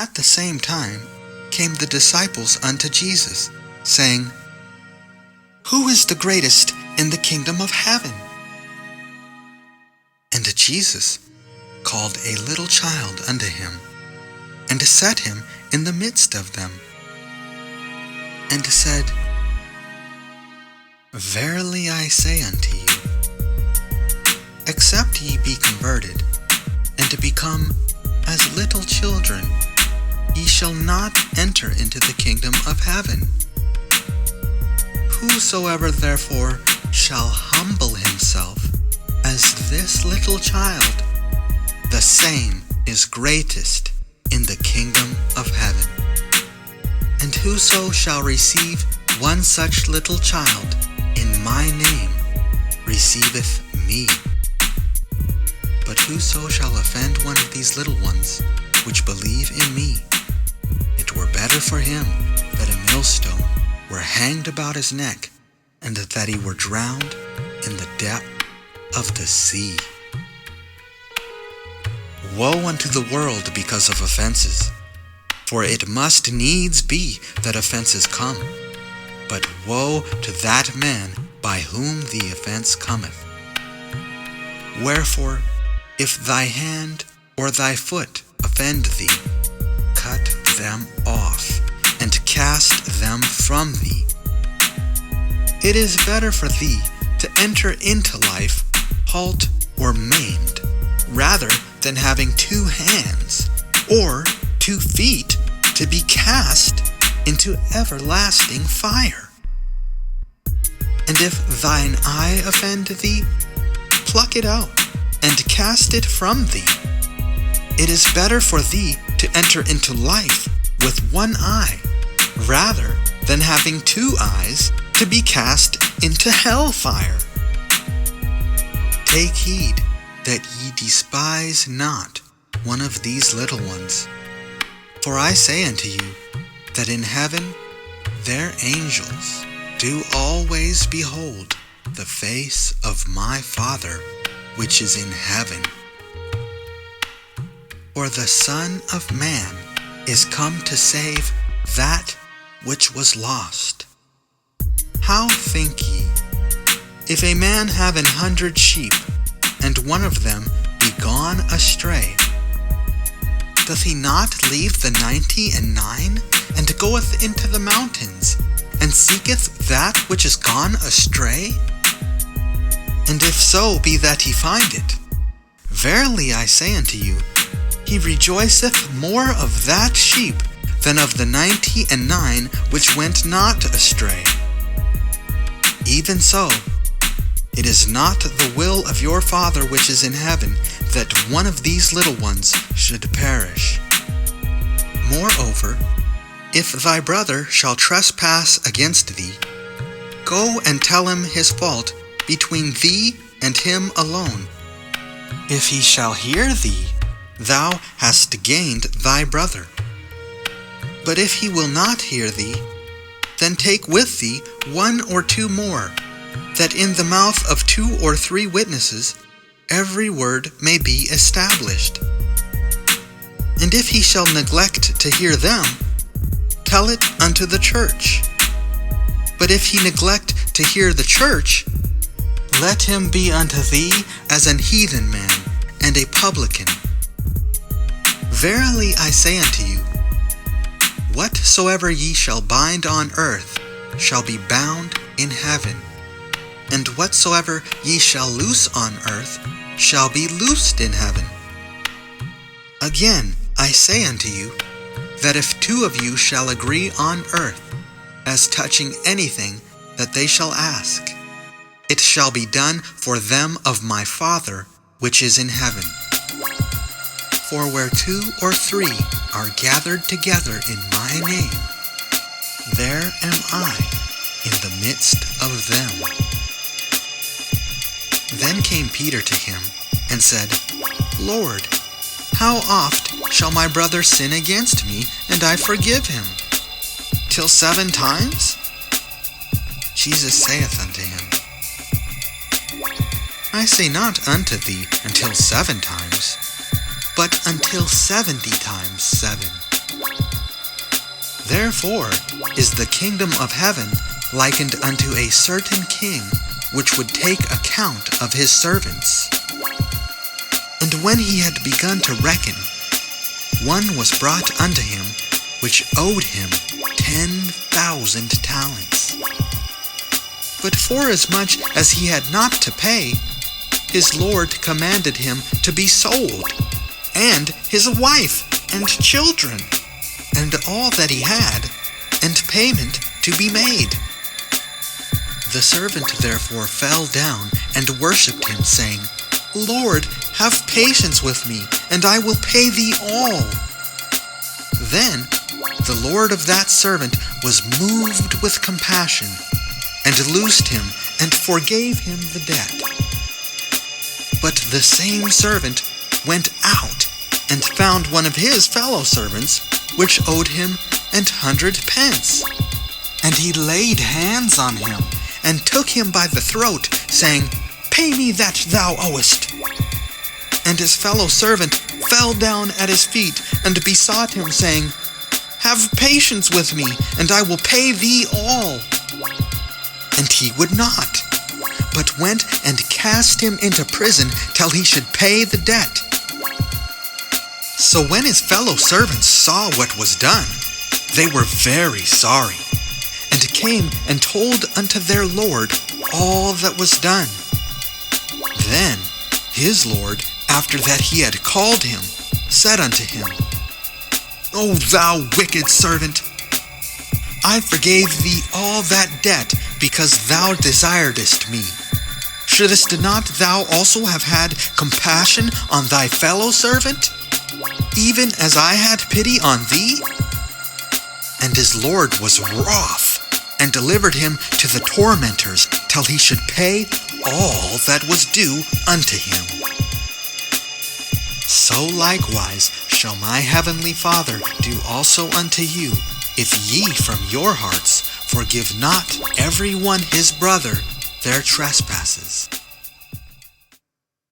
At the same time came the disciples unto Jesus, saying, Who is the greatest in the kingdom of heaven? And Jesus called a little child unto him, and set him in the midst of them, and said, Verily I say unto you, except ye be converted, and to become as little children, ye shall not enter into the kingdom of heaven. Whosoever therefore shall humble himself as this little child, the same is greatest in the kingdom of heaven. And whoso shall receive one such little child in my name receiveth me. But whoso shall offend one of these little ones which believe in me, it were better for him that a millstone were hanged about his neck, and that he were drowned in the depth of the sea. Woe unto the world because of offenses, for it must needs be that offenses come. But woe to that man by whom the offense cometh. Wherefore, if thy hand or thy foot offend thee, cut them off, and cast them from thee. It is better for thee to enter into life halt or maimed, rather than having 2 hands or 2 feet to be cast into everlasting fire. And if thine eye offend thee, pluck it out, and cast it from thee. It is better for thee to enter into life with 1 eye, rather than having 2 eyes to be cast into hellfire. Take heed that ye despise not one of these little ones. For I say unto you, that in heaven their angels do always behold the face of my Father which is in heaven. For the Son of Man is come to save that which was lost. How think ye, if a man have 100 sheep, and one of them be gone astray, doth he not leave the 99, and goeth into the mountains, and seeketh that which is gone astray? And if so be that he find it, verily I say unto you, he rejoiceth more of that sheep than of the 99 which went not astray. Even so, it is not the will of your Father which is in heaven that one of these little ones should perish. Moreover, if thy brother shall trespass against thee, go and tell him his fault between thee and him alone. If he shall hear thee, thou hast gained thy brother. But if he will not hear thee, then take with thee 1 or 2 more, that in the mouth of 2 or 3 witnesses every word may be established. And if he shall neglect to hear them, tell it unto the church. But if he neglect to hear the church, let him be unto thee as an heathen man and a publican. Verily I say unto you, whatsoever ye shall bind on earth shall be bound in heaven, and whatsoever ye shall loose on earth shall be loosed in heaven. Again I say unto you, that if 2 of you shall agree on earth as touching anything that they shall ask, it shall be done for them of my Father which is in heaven. For where 2 or 3 are gathered together in my name, there am I in the midst of them. Then came Peter to him and said, Lord, how oft shall my brother sin against me, and I forgive him? Till 7 times? Jesus saith unto him, I say not unto thee until 7 times, but until 70 times 7. Therefore is the kingdom of heaven likened unto a certain king, which would take account of his servants. And when he had begun to reckon, one was brought unto him, which owed him 10,000 talents. But forasmuch as he had not to pay, his Lord commanded him to be sold, and his wife and children, and all that he had, and payment to be made. The servant therefore fell down and worshipped him, saying, Lord, have patience with me, and I will pay thee all. Then the Lord of that servant was moved with compassion, and loosed him, and forgave him the debt. But the same servant went out, and found one of his fellow servants, which owed him 100 pence. And he laid hands on him, and took him by the throat, saying, Pay me that thou owest. And his fellow servant fell down at his feet, and besought him, saying, Have patience with me, and I will pay thee all. And he would not, but went and cast him into prison till he should pay the debt. So when his fellow servants saw what was done, they were very sorry, and came and told unto their Lord all that was done. Then his Lord, after that he had called him, said unto him, O thou wicked servant, I forgave thee all that debt, because thou desiredst me. Shouldest not thou also have had compassion on thy fellow servant, even as I had pity on thee? And his Lord was wroth, and delivered him to the tormentors, till he should pay all that was due unto him. So likewise shall my heavenly Father do also unto you, if ye from your hearts forgive not every one his brother their trespasses.